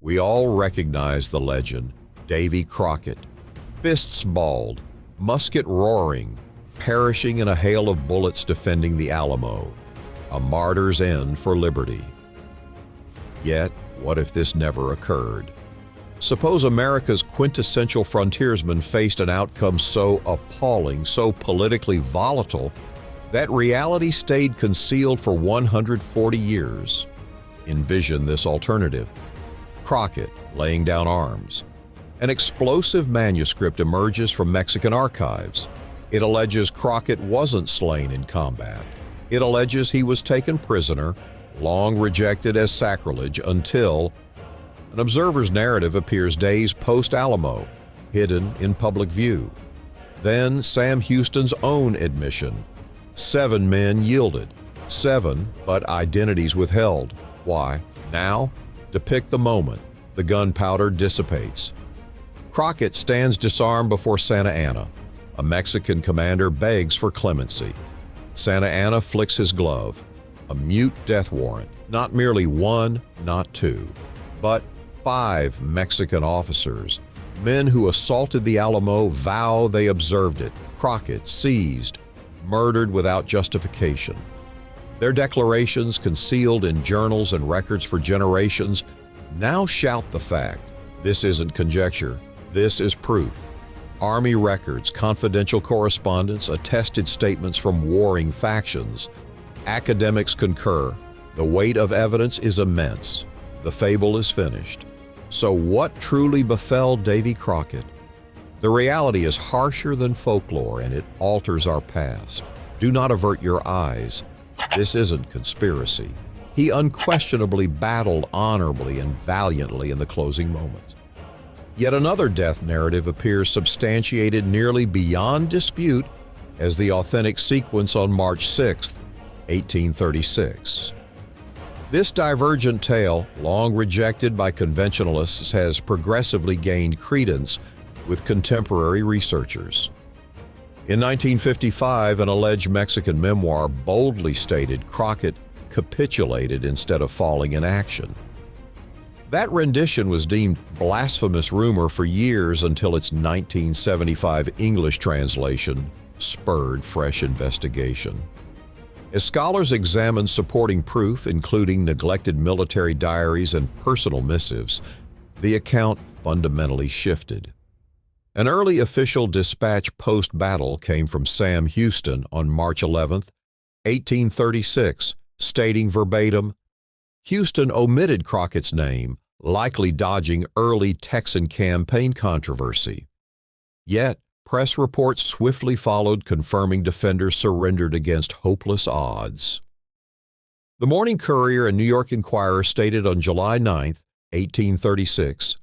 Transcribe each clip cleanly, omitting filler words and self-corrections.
We all recognize the legend, Davy Crockett, fists balled, musket roaring, perishing in a hail of bullets defending the Alamo, a martyr's end for liberty. Yet, what if this never occurred? Suppose America's quintessential frontiersman faced an outcome so appalling, so politically volatile, that reality stayed concealed for 140 years. Envision this alternative. Crockett laying down arms. An explosive manuscript emerges from Mexican archives. It alleges Crockett wasn't slain in combat. It alleges he was taken prisoner, long rejected as sacrilege, until an observer's narrative appears days post-Alamo, hidden in public view. Then Sam Houston's own admission. 7 men yielded. 7, but identities withheld. Why? Now? Depict the moment. The gunpowder dissipates. Crockett stands disarmed before Santa Anna. A Mexican commander begs for clemency. Santa Anna flicks his glove. A mute death warrant. Not merely 1, not 2, but 5 Mexican officers. Men who assaulted the Alamo vow they observed it. Crockett seized, murdered without justification. Their declarations, concealed in journals and records for generations, now shout the fact. This isn't conjecture. This is proof. Army records, confidential correspondence, attested statements from warring factions. Academics concur. The weight of evidence is immense. The fable is finished. So what truly befell Davy Crockett? The reality is harsher than folklore, and it alters our past. Do not avert your eyes. This isn't conspiracy. He unquestionably battled honorably and valiantly in the closing moments. Yet another death narrative appears substantiated nearly beyond dispute as the authentic sequence on March 6, 1836. This divergent tale, long rejected by conventionalists, has progressively gained credence with contemporary researchers. In 1955, an alleged Mexican memoir boldly stated Crockett capitulated instead of falling in action. That rendition was deemed blasphemous rumor for years until its 1975 English translation spurred fresh investigation. As scholars examined supporting proof, including neglected military diaries and personal missives, the account fundamentally shifted. An early official dispatch post-battle came from Sam Houston on March 11, 1836, stating verbatim, Houston omitted Crockett's name, likely dodging early Texan campaign controversy. Yet, press reports swiftly followed confirming defenders surrendered against hopeless odds. The Morning Courier and New York Inquirer stated on July 9, 1836,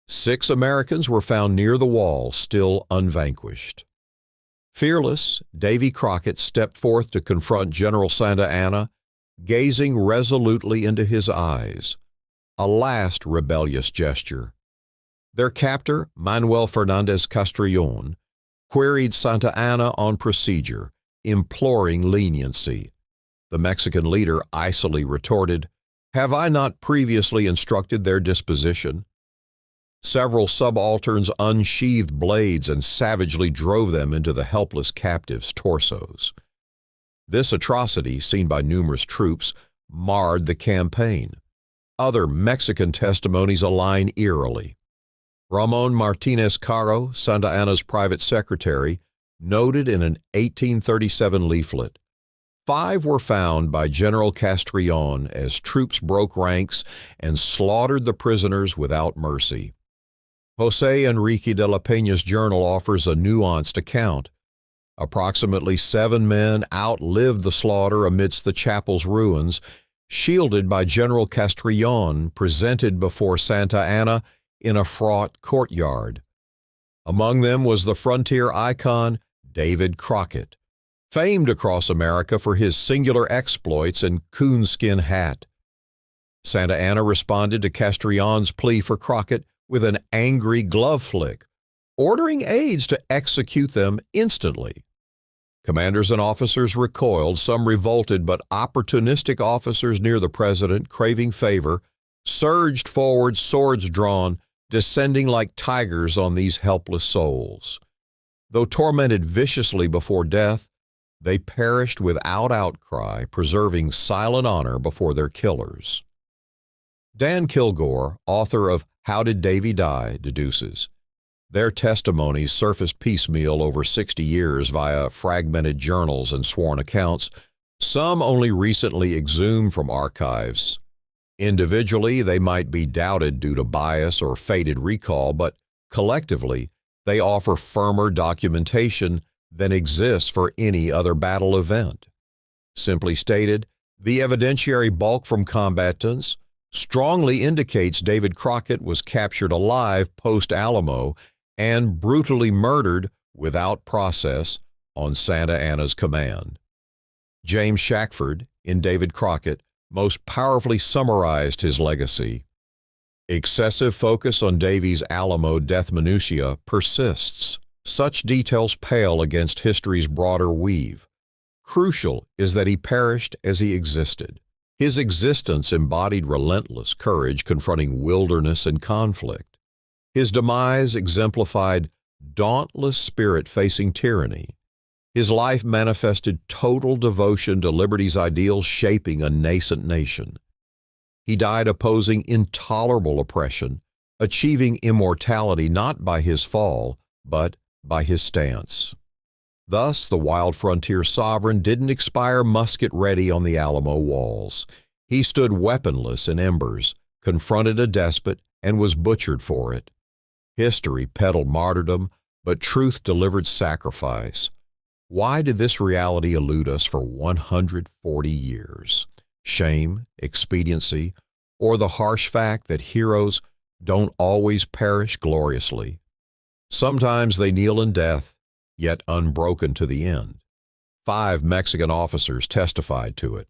6 Americans were found near the wall, still unvanquished. Fearless, Davy Crockett stepped forth to confront General Santa Anna, gazing resolutely into his eyes. A last rebellious gesture. Their captor, Manuel Fernandez Castrillon, queried Santa Anna on procedure, imploring leniency. The Mexican leader icily retorted, "Have I not previously instructed their disposition?" Several subalterns unsheathed blades and savagely drove them into the helpless captives' torsos. This atrocity, seen by numerous troops, marred the campaign. Other Mexican testimonies align eerily. Ramon Martinez Caro, Santa Anna's private secretary, noted in an 1837 leaflet, 5 were found by General Castrillon as troops broke ranks and slaughtered the prisoners without mercy. José Enrique de la Peña's journal offers a nuanced account. Approximately 7 men outlived the slaughter amidst the chapel's ruins, shielded by General Castrillon, presented before Santa Anna in a fraught courtyard. Among them was the frontier icon David Crockett, famed across America for his singular exploits and coonskin hat. Santa Anna responded to Castrillon's plea for Crockett with an angry glove flick, ordering aides to execute them instantly. Commanders and officers recoiled, some revolted, but opportunistic officers near the president, craving favor, surged forward, swords drawn, descending like tigers on these helpless souls. Though tormented viciously before death, they perished without outcry, preserving silent honor before their killers. Dan Kilgore, author of How Did Davy Die?, deduces, their testimonies surfaced piecemeal over 60 years via fragmented journals and sworn accounts, some only recently exhumed from archives. Individually, they might be doubted due to bias or faded recall, but collectively, they offer firmer documentation than exists for any other battle event. Simply stated, the evidentiary bulk from combatants strongly indicates David Crockett was captured alive post-Alamo and brutally murdered without process on Santa Anna's command. James Shackford, in David Crockett, most powerfully summarized his legacy. Excessive focus on Davy's Alamo death minutiae persists. Such details pale against history's broader weave. Crucial is that he perished as he existed. His existence embodied relentless courage confronting wilderness and conflict. His demise exemplified dauntless spirit facing tyranny. His life manifested total devotion to liberty's ideals shaping a nascent nation. He died opposing intolerable oppression, achieving immortality not by his fall, but by his stance. Thus, the wild frontier sovereign didn't expire musket-ready on the Alamo walls. He stood weaponless in embers, confronted a despot, and was butchered for it. History peddled martyrdom, but truth delivered sacrifice. Why did this reality elude us for 140 years? Shame, expediency, or the harsh fact that heroes don't always perish gloriously? Sometimes they kneel in death, yet unbroken to the end. 5 Mexican officers testified to it.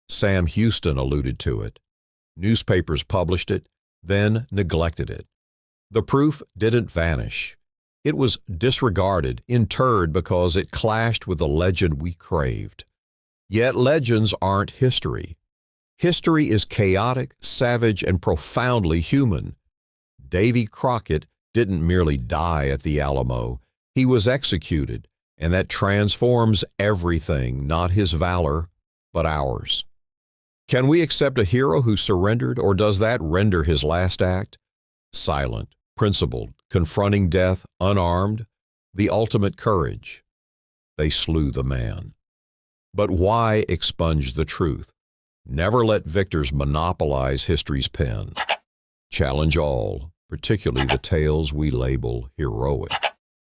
Sam Houston alluded to it. Newspapers published it, then neglected it. The proof didn't vanish. It was disregarded, interred because it clashed with the legend we craved. Yet legends aren't history. History is chaotic, savage, and profoundly human. Davy Crockett didn't merely die at the Alamo. He was executed, and that transforms everything, not his valor, but ours. Can we accept a hero who surrendered, or does that render his last act? Silent, principled, confronting death unarmed, the ultimate courage. They slew the man. But why expunge the truth? Never let victors monopolize history's pen. Challenge all, particularly the tales we label heroic.